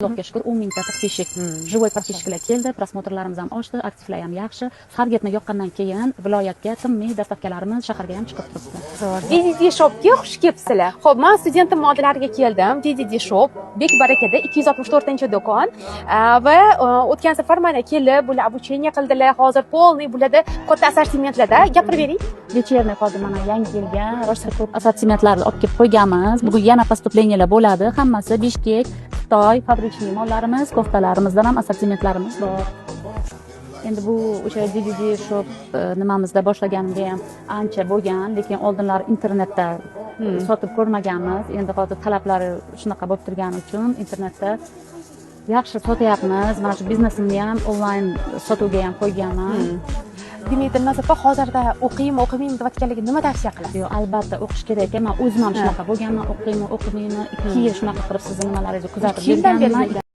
Allohga shukr 10 mingta подписчик, живой подписчикlar keldi, prosmotrlarimiz ham oshdi, aktivlar ham yaxshi. Targetni yoqqandan keyin viloyatga timmiy dastavkalarimiz shaharga ham chiqib turibdi. DDD Shopga xush kelibsizlar. Xo'p, men studentim oldilariga keldim. DDD Shop, Bek barakada 264-do'kon va o'tgan safar mana kelib, bular обучение qildilar. Hozir polniy bularda katta assortimentlarda. Gapirib bering. Вечерний hozir mana yangi kelgan rosa ko'p assortimentlarni olib kelib qo'yganmiz. Bugun yana поступлениyalar bo'ladi. Hammasi Bishkek, Xitoy fabrichniy mollarimiz, koftalarimizdan ham assortimentlarimiz bor. Endi bu o'sha DDD Shop nimamizda boshlaganimga ham ancha bo'lgan, lekin oldinlari internetda sotib ko'rmaganmiz. Endi hozir talablari shunaqa bo'lib turgani uchun internetda yaxshi sotyapmiz. Mana shu biznesimni ham onlayn sotuvga ham qo'yganman. Demak, Dilnoz opa hozirda o'qiymi, o'qimaymi deyotganlarga nima tavsiya qilasiz? Yo'q, albatta o'qish kerak. Men o'zim ham shunaqa bo'lganman, o'qiymi, o'qimaymi, 2 yil shunaqa qilib sizni nimalaringizni kuzatib yurganman.